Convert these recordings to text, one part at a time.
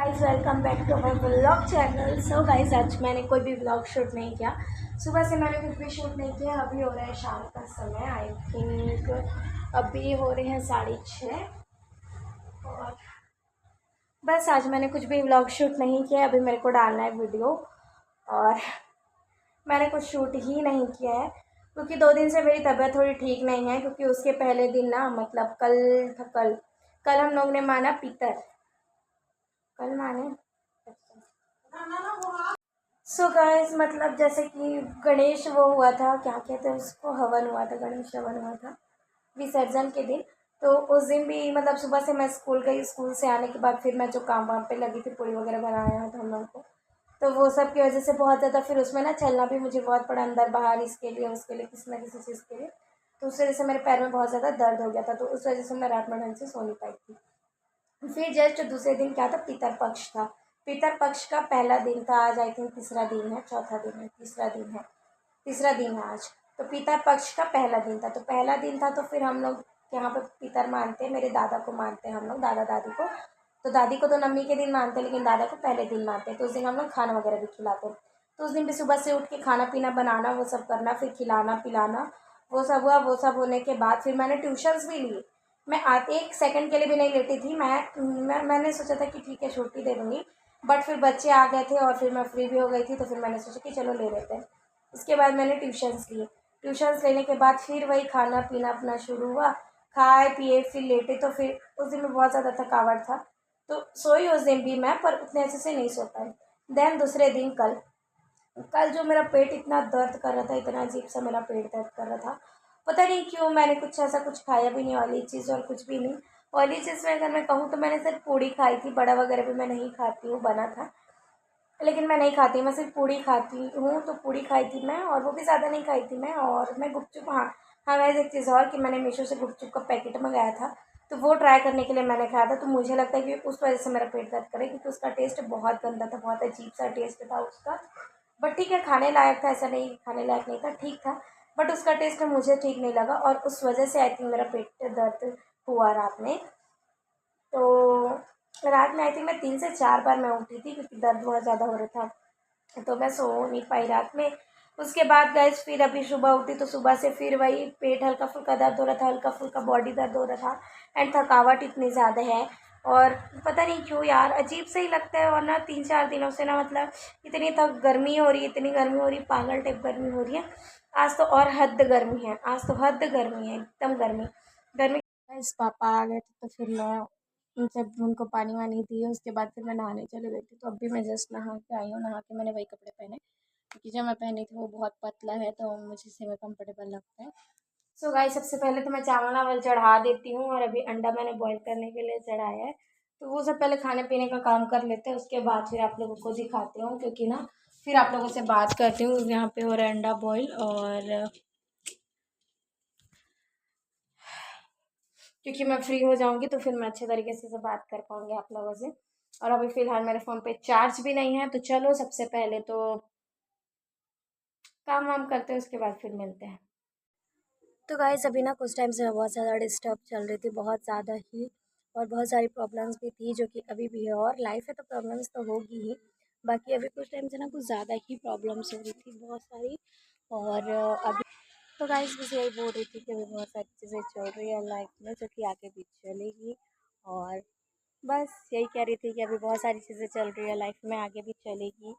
Guys welcome back to my vlog channel. So guys आज मैंने कोई भी व्लॉग शूट नहीं किया। सुबह से मैंने कुछ भी शूट नहीं किया। अभी हो रहा है शाम का समय, आई थिंक अभी हो रहे हैं 6:30। और बस आज मैंने कुछ भी व्लॉग शूट नहीं किया। अभी मेरे को डालना है वीडियो और मैंने कुछ शूट ही नहीं किया है क्योंकि 2 दिन से मेरी तबीयत थोड़ी ठीक नहीं है। क्योंकि उसके पहले दिन ना, मतलब कल हम लोग ने माना पितर, कल माने। सो गाइस मतलब जैसे कि गणेश वो हुआ था, क्या कहते हैं उसको, हवन हुआ था, गणेश हवन हुआ था विसर्जन के दिन। तो उस दिन भी मतलब सुबह से मैं स्कूल गई। स्कूल से आने के बाद फिर मैं जो काम वाम पे लगी थी, पूड़ी वगैरह बनाया था हम लोग को, तो वो सब की वजह से बहुत ज़्यादा फिर उसमें ना चलना भी मुझे बहुत पड़ा, अंदर बाहर, इसके लिए उसके लिए, किसी ना किसी चीज़ के लिए। तो उस वजह से मेरे पैर में बहुत ज़्यादा दर्द हो गया था। तो उस वजह से मैं रात में ढंग से सो नहीं पाई थी। फिर जस्ट दूसरे दिन क्या था, पितरपक्ष था। पितरपक्ष का पहला दिन था। आज आई थिंक तीसरा दिन है, चौथा दिन है, तीसरा दिन है आज। तो पितरपक्ष का पहला दिन था। तो पहला दिन था तो फिर हम लोग यहाँ पे पितर मानते हैं, मेरे दादा को मानते हैं हम लोग, दादा दादी को। तो दादी को तो नवमी के दिन मानते हैं, लेकिन दादा को पहले दिन मानते हैं। तो उस दिन हम लोग खाना वगैरह भी खिलाते हैं। तो उस दिन भी सुबह से उठ के खाना पीना बनाना, वो सब करना, फिर खिलाना पिलाना, वो सब हुआ। वो सब होने के बाद फिर मैंने ट्यूशन्स भी लिए। मैं आते 1 सेकंड के लिए भी नहीं लेटी थी। मैंने सोचा था कि ठीक है छुट्टी दे दूँगी, बट फिर बच्चे आ गए थे और फिर मैं फ्री भी हो गई थी। तो फिर मैंने सोचा कि चलो ले लेते हैं। इसके बाद मैंने ट्यूशन्स लिए। ट्यूशन्स लेने के बाद फिर वही खाना पीना अपना शुरू हुआ। खाए पिए फिर लेटे। तो फिर उस दिन में बहुत ज़्यादा थकावट था, तो सोई उस दिन भी मैं, पर उतने अच्छे से नहीं सो पाई। देन दूसरे दिन कल कल जो मेरा पेट इतना दर्द कर रहा था, इतना अजीब सा मेरा पेट दर्द कर रहा था, पता नहीं क्यों। मैंने कुछ ऐसा कुछ खाया भी नहीं, ऑयली चीज़ और कुछ भी नहीं। ऑयली चीज़ में अगर मैं कहूँ तो मैंने सिर्फ पूड़ी खाई थी, बड़ा वगैरह भी मैं नहीं खाती हूँ, बना था लेकिन मैं नहीं खाती, मैं सिर्फ पूड़ी खाती हूँ। तो पूड़ी खाई थी मैं, और वो भी ज़्यादा नहीं खाई थी मैं। और मैं गुपचुप, हाँ हाँ गाइस एक चीज़ और, कि मैंने मीशो से गुपचुप का पैकेट मंगाया था, तो वो ट्राई करने के लिए मैंने खाया था। तो मुझे लगता है कि उस वजह से मेरा पेट दर्द करे, क्योंकि उसका टेस्ट बहुत गंदा था, बहुत अजीब सा टेस्ट था उसका। बट ठीक है, खाने लायक था, ऐसा नहीं खाने लायक नहीं था, ठीक था। बट उसका टेस्ट मुझे ठीक नहीं लगा, और उस वजह से आई थिंक मेरा पेट दर्द हुआ रात में। तो रात में आई थिंक मैं 3 से 4 बार मैं उठी थी, क्योंकि दर्द बहुत ज़्यादा हो रहा था। तो मैं सो नहीं पाई रात में। उसके बाद गैस फिर अभी सुबह उठी, तो सुबह से फिर वही पेट हल्का फुल्का दर्द हो रहा था, हल्का फुल्का बॉडी दर्द हो रहा था, एंड थकावट इतनी ज़्यादा है। और पता नहीं क्यों यार, अजीब सा ही लगता है। और ना 3-4 दिनों से ना, मतलब इतनी तक गर्मी हो रही है, इतनी गर्मी हो रही है, पागल टाइप गर्मी हो रही है। आज तो और हद गर्मी है, आज तो हद गर्मी है, एकदम गर्मी गर्मी। इस पापा आ गए थे तो फिर मैं उनसे उनको पानी वानी दिए। उसके बाद फिर मैं नहाने चली गई थी। तो अभी मैं जस्ट नहा के आई हूँ। नहा के मैंने वही कपड़े पहने, क्योंकि जो मैं पहनी थी वो बहुत पतला है, तो मुझे से में कंफर्टेबल लगता है। सो गाइस सबसे पहले तो मैं चावल वावल चढ़ा देती हूँ, और अभी अंडा मैंने बॉईल करने के लिए चढ़ाया है। तो वो सब पहले खाने पीने का काम कर लेते हैं, उसके बाद फिर आप लोगों को दिखाती हूँ, क्योंकि ना फिर आप लोगों से बात करती हूँ। यहाँ पे हो रहा है अंडा बॉईल, और क्योंकि मैं फ्री हो जाऊंगी तो फिर मैं अच्छे तरीके से बात कर पाऊंगी आप लोगों से। और अभी फ़िलहाल मेरे फ़ोन पे चार्ज भी नहीं है। तो चलो सबसे पहले तो काम वाम करते हैं, उसके बाद फिर मिलते हैं। तो गाइस अभी ना कुछ टाइम से मैं बहुत ज़्यादा डिस्टर्ब चल रही थी, बहुत ज़्यादा ही। और बहुत सारी प्रॉब्लम्स भी थी, जो कि अभी भी है, और लाइफ है तो प्रॉब्लम्स तो होगी ही। बाकी अभी कुछ टाइम से ना कुछ ज़्यादा ही प्रॉब्लम्स हो रही थी, बहुत सारी। और अभी तो गाइस बस यही बोल रही थी कि अभी बहुत सारी चीज़ें चल रही है लाइफ में, जो कि आगे भी चलेगी। और बस यही कह रही थी कि अभी बहुत सारी चीज़ें चल रही है लाइफ में, आगे भी चलेगी।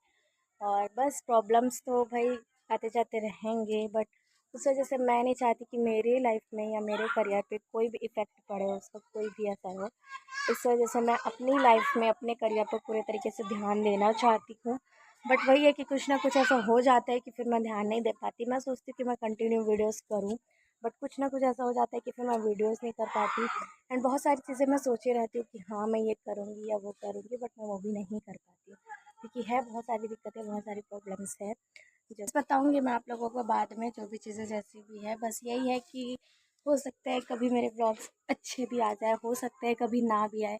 और बस प्रॉब्लम्स तो भाई आते जाते रहेंगे, बट उस वजह से मैं नहीं चाहती कि मेरी लाइफ में या मेरे करियर पे कोई भी इफ़ेक्ट पड़े, उसका कोई भी असर हो। इस वजह से मैं अपनी लाइफ में अपने करियर पर पूरे तरीके से ध्यान देना चाहती हूँ। बट वही है कि कुछ ना कुछ ऐसा हो जाता है कि फिर मैं ध्यान नहीं दे पाती। मैं सोचती हूँ कि मैं कंटिन्यू वीडियोस करूँ, बट कुछ ना कुछ ऐसा हो जाता है कि फिर मैं वीडियोस नहीं कर पाती। एंड बहुत सारी चीज़ें मैं सोचे रहती हूँ कि हाँ मैं ये करूँगी या वो करूँगी, बट मैं वो भी नहीं कर पाती हूँ, क्योंकि है बहुत सारी दिक्कतें, बहुत सारी प्रॉब्लम्स है। जैसे बताऊँगी मैं आप लोगों को बाद में, जो भी चीज़ें जैसी भी है। बस यही है कि हो सकता है कभी मेरे ब्लॉग्स अच्छे भी आ जाए, हो सकता है कभी ना भी आए,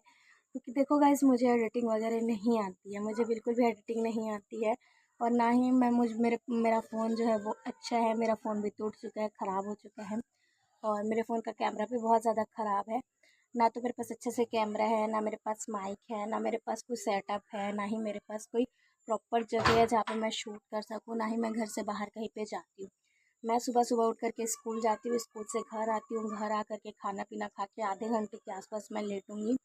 क्योंकि देखो गाइस मुझे एडिटिंग वगैरह नहीं आती है, मुझे बिल्कुल भी एडिटिंग नहीं आती है। और ना ही मैं मेरा फ़ोन जो है वो अच्छा है, मेरा फ़ोन भी टूट चुका है, ख़राब हो चुका है। और मेरे फ़ोन का कैमरा भी बहुत ज़्यादा ख़राब है। ना तो मेरे पास अच्छे से कैमरा है, ना मेरे पास माइक है, ना मेरे पास कोई सेटअप है, ना ही मेरे पास कोई प्रॉपर जगह है जहाँ पे मैं शूट कर सकूँ, ना ही मैं घर से बाहर कहीं पे जाती हूँ। मैं सुबह सुबह उठ करके स्कूल जाती हूँ, स्कूल से घर आती हूँ, घर आ करके खाना पीना खा के आधे घंटे के आसपास मैं लेटूंगी।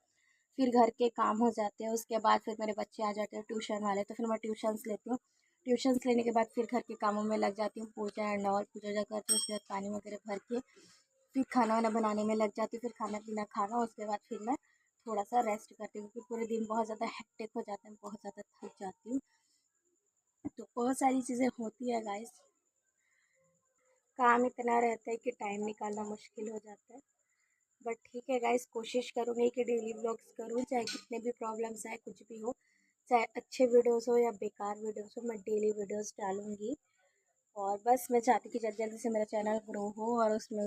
फिर घर के काम हो जाते हैं, उसके बाद फिर मेरे बच्चे आ जाते हैं ट्यूशन वाले, तो फिर मैं ट्यूशन्स लेती हूँ। ट्यूशन्स लेने के बाद फिर घर के कामों में लग जाती हूँ, पूजा एंड ऑल, पूजा वूजा करती हूँ, उसके बाद पानी वगैरह भर के फिर खाना वाना बनाने में लग जाती हूँ। फिर खाना पीना खाना, उसके बाद फिर मैं थोड़ा सा रेस्ट करती हूँ क्योंकि पूरे दिन बहुत ज़्यादा हेक्टिक हो जाता है, बहुत ज़्यादा थक जाती हूँ। तो बहुत सारी चीज़ें होती है गाइस, काम इतना रहता है कि टाइम निकालना मुश्किल हो जाता है। बट ठीक है गाइस, कोशिश करूँगी कि डेली व्लॉग्स करूँ, चाहे कितने भी प्रॉब्लम्स आए, कुछ भी हो, चाहे अच्छे वीडियोस हो या बेकार वीडियोस हो, मैं डेली वीडियोस डालूँगी। और बस मैं चाहती कि जल्दी जल्दी से मेरा चैनल ग्रो हो और उसमें